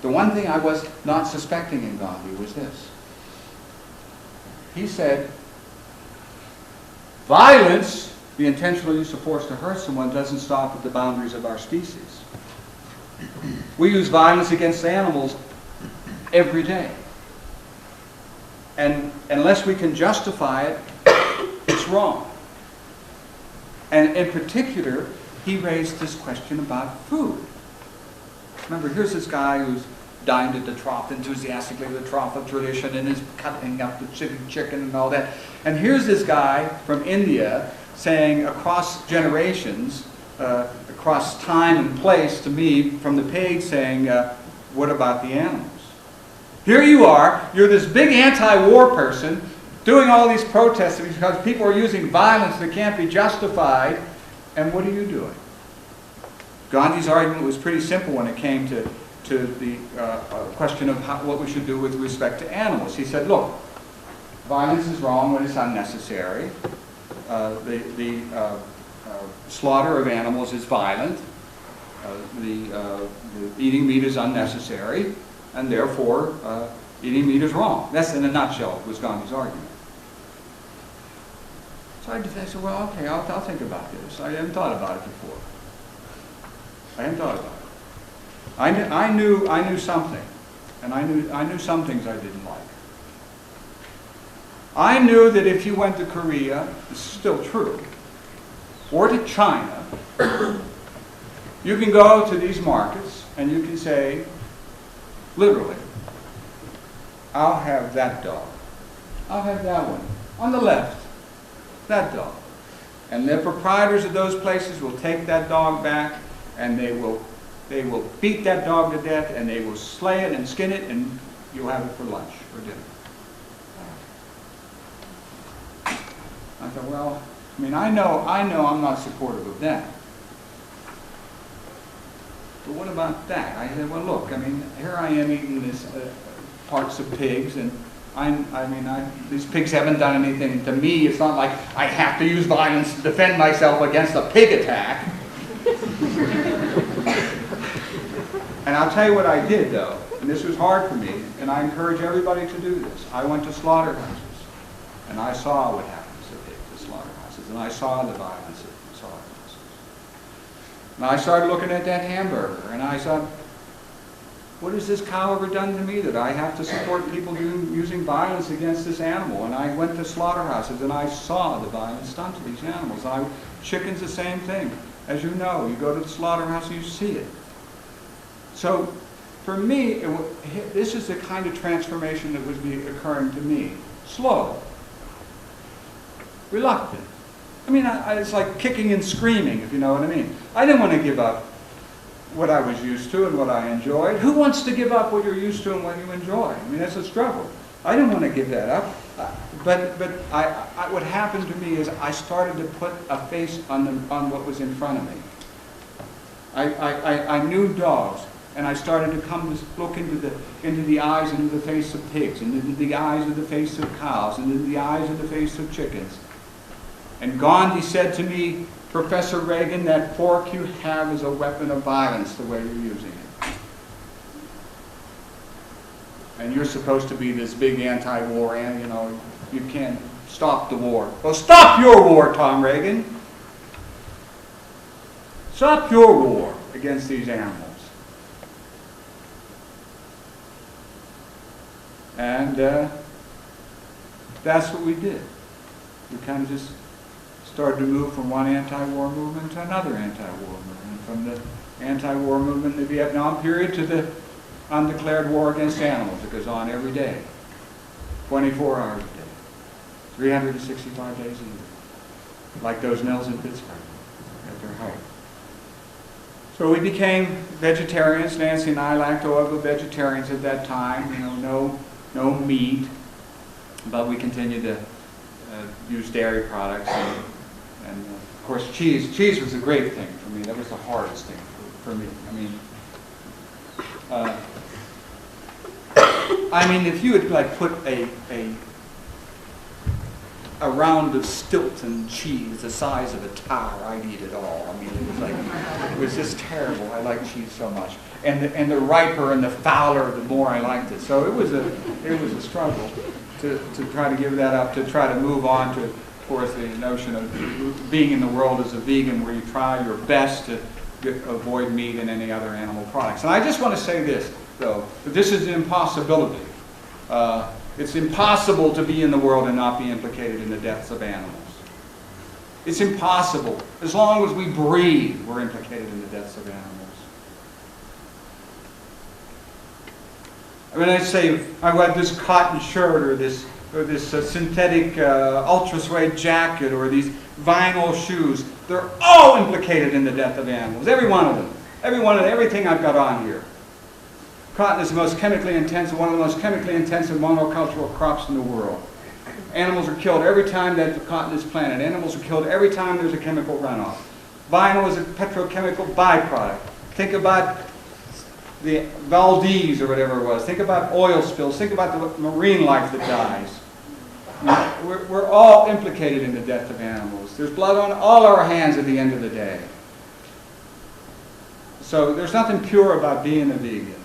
The one thing I was not suspecting in Gandhi was this. He said, violence, the intentional use of force to hurt someone, doesn't stop at the boundaries of our species. We use violence against animals every day. And unless we can justify it, it's wrong. And in particular, he raised this question about food. Remember, here's this guy who's dined at the trough, enthusiastically the trough of tradition, and is cutting up the chicken and all that. And here's this guy from India saying across generations, across time and place to me from the page saying, what about the animals? Here you are, you're this big anti-war person doing all these protests because people are using violence that can't be justified, and what are you doing? Gandhi's argument was pretty simple when it came to the question of what we should do with respect to animals. He said, look, violence is wrong when it's unnecessary. The slaughter of animals is violent. The eating meat is unnecessary, and therefore eating meat is wrong. That's, in a nutshell, was Gandhi's argument. So I said, well, okay, I'll think about this. I haven't thought about it before. I hadn't thought about it. I knew something, and I knew some things I didn't like. I knew that if you went to Korea, this is still true, or to China, you can go to these markets and you can say, literally, I'll have that dog. I'll have that one. On the left, that dog. And the proprietors of those places will take that dog back, and they will beat that dog to death, and they will slay it and skin it, and you'll have it for lunch or dinner. I thought, well, I mean, I know I'm not supportive of that. But what about that? I said, well, look, I mean, here I am eating this parts of pigs, and these pigs haven't done anything to me. It's not like I have to use violence to defend myself against a pig attack. And I'll tell you what I did, though, and this was hard for me, and I encourage everybody to do this. I went to slaughterhouses, and I saw what happens to pigs at slaughterhouses, and I saw the violence at slaughterhouses. And I started looking at that hamburger, and I thought, what has this cow ever done to me that I have to support people using violence against this animal? And I went to slaughterhouses, and I saw the violence done to these animals. Chicken's the same thing. As you know, you go to the slaughterhouse and you see it. So, for me, this is the kind of transformation that would be occurring to me. Slow. Reluctant. I mean, it's like kicking and screaming, if you know what I mean. I didn't want to give up what I was used to and what I enjoyed. Who wants to give up what you're used to and what you enjoy? I mean, that's a struggle. I didn't want to give that up. But what happened to me is I started to put a face on what was in front of me. I knew dogs, and I started to come to look into the eyes and into the face of pigs, and into the eyes of the face of cows, and into the eyes of the face of chickens. And Gandhi said to me, Professor Regan, that fork you have is a weapon of violence the way you're using it. And you're supposed to be this big anti-war, and you can't stop the war. Well, stop your war, Tom Regan. Stop your war against these animals. And that's what we did. We kind of just started to move from one anti-war movement to another anti-war movement, from the anti-war movement in the Vietnam period to the undeclared war against animals that goes on every day, 24 hours a day, 365 days a year, like those mills in Pittsburgh at their height. So we became vegetarians. Nancy and I, lacto-vegetarians at that time, no meat, but we continued to use dairy products, and of course cheese. Cheese was a great thing for me. That was the hardest thing for me. I mean, if you had put a round of Stilton cheese the size of a tower, I'd eat it all. I mean, it was just terrible. I like cheese so much. and the riper and the fouler, the more I liked it. So it was a struggle to try to give that up, to try to move on to, of course, the notion of being in the world as a vegan, where you try your best to avoid meat and any other animal products. And I just want to say this, though, that this is an impossibility. It's impossible to be in the world and not be implicated in the deaths of animals. It's impossible. As long as we breathe, we're implicated in the deaths of animals. I mean, I say I wear this cotton shirt or this synthetic ultra suede jacket or these vinyl shoes. They're all implicated in the death of animals. Every one of them. Everything I've got on here. Cotton is the most chemically intensive, one of the most chemically intensive monocultural crops in the world. Animals are killed every time that the cotton is planted. Animals are killed every time there's a chemical runoff. Vinyl is a petrochemical byproduct. Think about the Valdez or whatever it was. Think about oil spills. Think about the marine life that dies. We're all implicated in the death of animals. There's blood on all our hands at the end of the day. So there's nothing pure about being a vegan.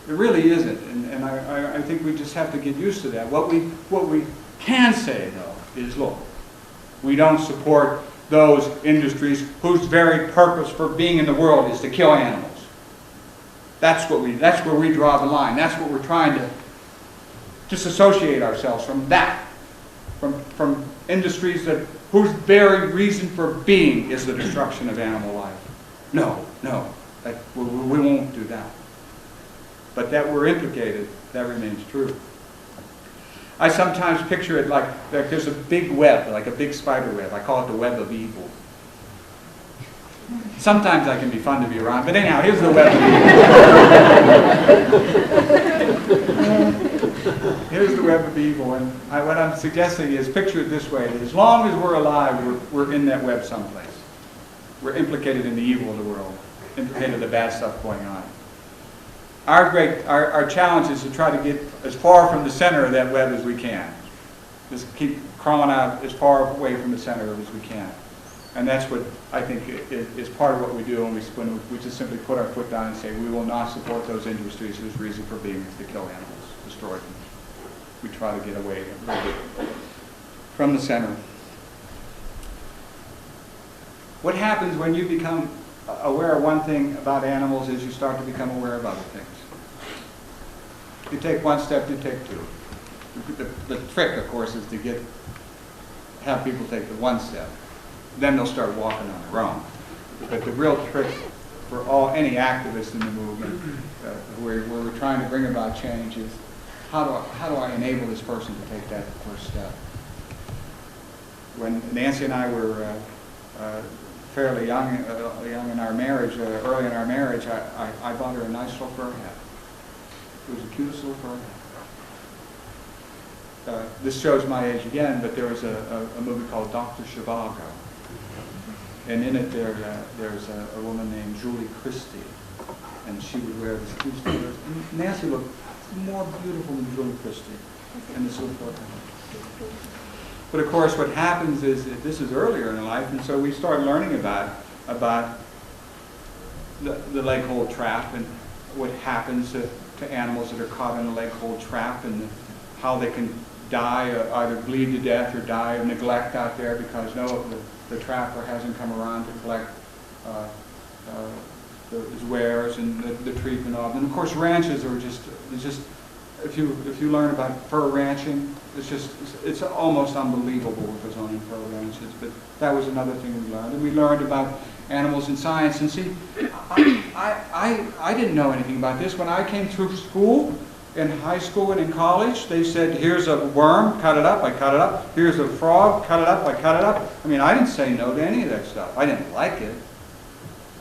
It really isn't, and I think we just have to get used to that. What we can say, though, is, look, we don't support those industries whose very purpose for being in the world is to kill animals. That's where we draw the line. That's what we're trying to disassociate ourselves from that, from industries whose very reason for being is the destruction of animal life. No, we won't do that. But that we're implicated, that remains true. I sometimes picture it like there's a big web, like a big spider web. I call it the web of evil. Sometimes that can be fun to be around, but anyhow, here's the web of evil. Here's the web of evil, and what I'm suggesting is picture it this way. As long as we're alive, we're in that web someplace. We're implicated in the evil of the world, implicated in the bad stuff going on. Our challenge is to try to get as far from the center of that web as we can. Just keep crawling out as far away from the center as we can. And that's what I think is part of what we do when we just simply put our foot down and say we will not support those industries whose reason for being is to kill animals, destroy them. We try to get away a little bit from the center. What happens when you become aware of one thing about animals is you start to become aware of other things. You take one step, you take two. The trick, of course, is to have people take the one step. Then they'll start walking on their own. But the real trick for any activist in the movement, where we're trying to bring about change, is how do I enable this person to take that first step? When Nancy and I were fairly young in our marriage, early in our marriage, I bought her a nice little fur hat. It was the cutest little fur hat. This shows my age again, but there was a movie called Dr. Zhivago. And in it there's a woman named Julie Christie. And she would wear this cutest fur. Nancy looked more beautiful than Julie Christie in this little fur hat. But of course, what happens is that this is earlier in life, and so we start learning about the leg hold trap and what happens to animals that are caught in a leg hold trap, and how they can die, either bleed to death or die of neglect out there because the trapper hasn't come around to collect his wares and the treatment of them. And of course, ranches are just if you learn about fur ranching, it's almost unbelievable what goes on in fur ranches. But that was another thing we learned. And we learned about animals in science. And see, I didn't know anything about this. When I came through school, in high school and in college, they said, here's a worm, cut it up, I cut it up. Here's a frog, cut it up, I cut it up. I mean, I didn't say no to any of that stuff. I didn't like it.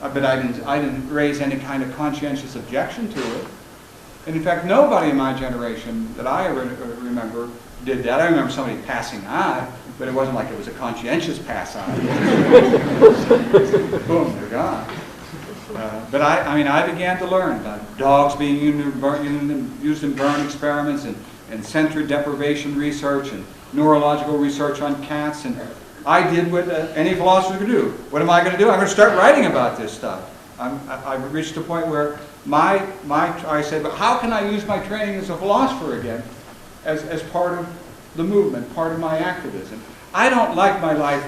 But I didn't raise any kind of conscientious objection to it. And in fact, nobody in my generation that I remember did that. I remember somebody passing on, but it wasn't like it was a conscientious pass on. Boom, they're gone. But I began to learn about dogs being used in burn experiments and sensory deprivation research and neurological research on cats. And I did what any philosopher could do. What am I going to do? I'm going to start writing about this stuff. I've reached a point where I say, but how can I use my training as a philosopher again, as part of the movement, part of my activism? I don't like my life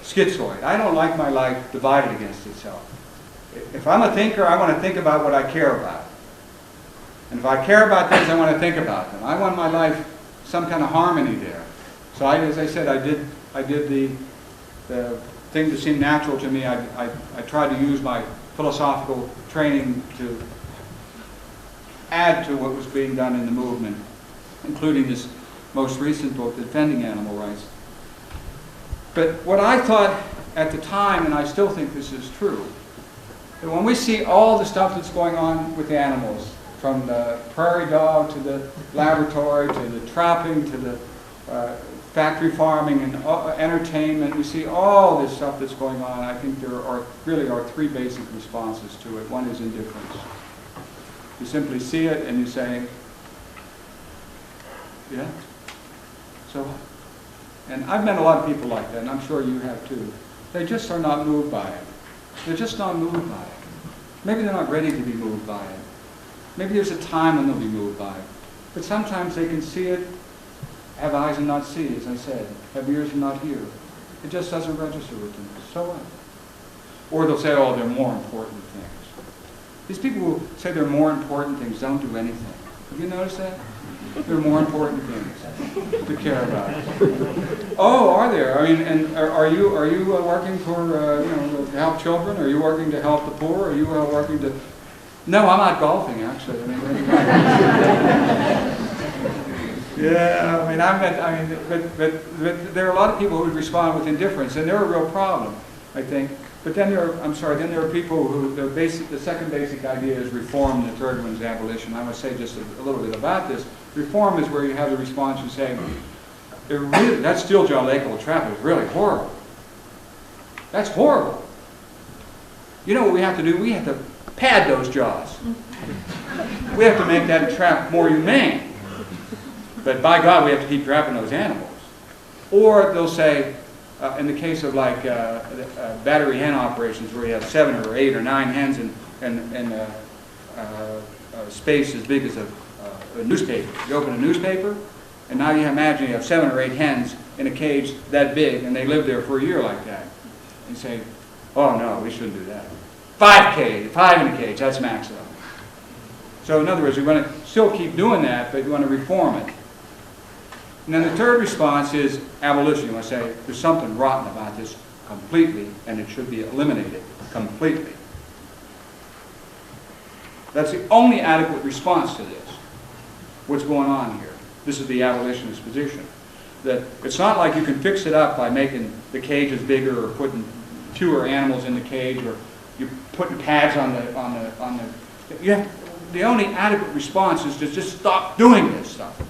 schizoid. I don't like my life divided against itself. If I'm a thinker, I want to think about what I care about. And if I care about things, I want to think about them. I want my life some kind of harmony there. So as I said, I did the thing that seemed natural to me. I tried to use my philosophical training to add to what was being done in the movement, including this most recent book, Defending Animal Rights. But what I thought at the time, and I still think this is true, that when we see all the stuff that's going on with the animals, from the prairie dog to the laboratory to the trapping to the factory farming and entertainment, we see all this stuff that's going on. I think there really are three basic responses to it. One is indifference. You simply see it and you say, yeah, so what? And I've met a lot of people like that, and I'm sure you have too. They just are not moved by it. They're just not moved by it. Maybe they're not ready to be moved by it. Maybe there's a time when they'll be moved by it. But sometimes they can see it, have eyes and not see, as I said, have ears and not hear. It just doesn't register with them. So what? Or they'll say, oh, they're more important things. These people who say they're more important things don't do anything. Have you noticed that? There are more important things to care about. Oh, are there? I mean, and are you working for to help children? Are you working to help the poor? Are you working to? No, I'm not golfing actually. I mean, yeah. But there are a lot of people who would respond with indifference, and they're a real problem, I think. But then there are people who the second basic idea is reform, the third one is abolition. I must say just a little bit about this. Reform is where you have the response, you say, that steel jaw lake trap is really horrible. That's horrible. You know what we have to do? We have to pad those jaws. We have to make that trap more humane. But by God, we have to keep trapping those animals. Or they'll say, in the case of like battery hen operations where you have 7 or 8 or 9 hens in a space as big as a newspaper. You open a newspaper, and now you imagine you have 7 or 8 hens in a cage that big, and they live there for a year like that. And you say, oh no, we shouldn't do that. 5 in a cage, that's maximum. So in other words, we want to still keep doing that, but we want to reform it. And then the third response is abolition. You want to say, there's something rotten about this completely, and it should be eliminated completely. That's the only adequate response to this. What's going on here? This is the abolitionist position. That it's not like you can fix it up by making the cages bigger or putting fewer animals in the cage, or you putting pads on the. You have the only adequate response is to just stop doing this stuff.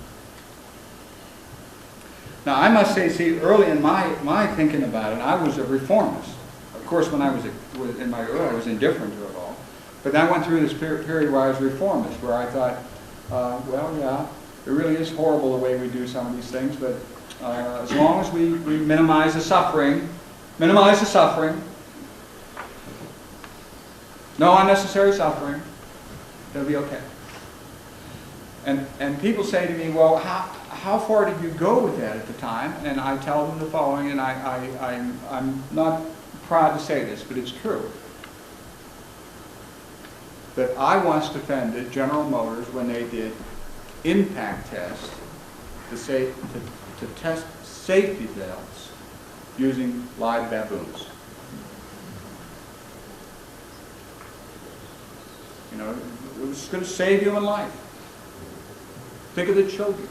Now, I must say, see, early in my thinking about it, I was a reformist. Of course, when I was in my early, I was indifferent to it all. But then I went through this period where I was reformist, where I thought, well, yeah, it really is horrible the way we do some of these things, but as long as we minimize the suffering, no unnecessary suffering, it'll be okay. And people say to me, well, how far did you go with that at the time? And I tell them the following, and I'm not proud to say this, but it's true. That I once defended General Motors when they did impact tests to test safety belts using live baboons. You know, it was going to save human life. Think of the children.